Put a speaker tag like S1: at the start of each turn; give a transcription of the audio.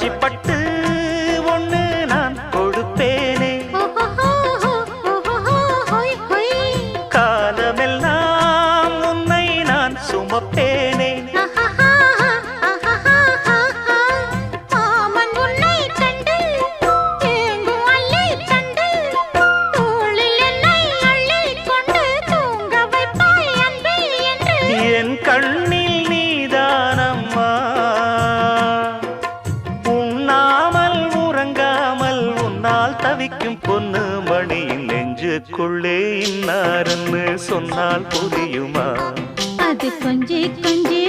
S1: வழிபட்டு ஒண்ணு நான் கொடுப்பேனே. காலமெல்லாம் உன்னை நான் சுமப்பேனே. என் கண்ணில் நீதானம்மா, உண்ணாமல் உறங்காமல் உன்னால் தவிக்கும் பொண்ணு மணியின் நெஞ்சுக்குள்ளே இன்னாருன்னு சொன்னால் புரியுமா?
S2: அது கொஞ்சி கொஞ்சி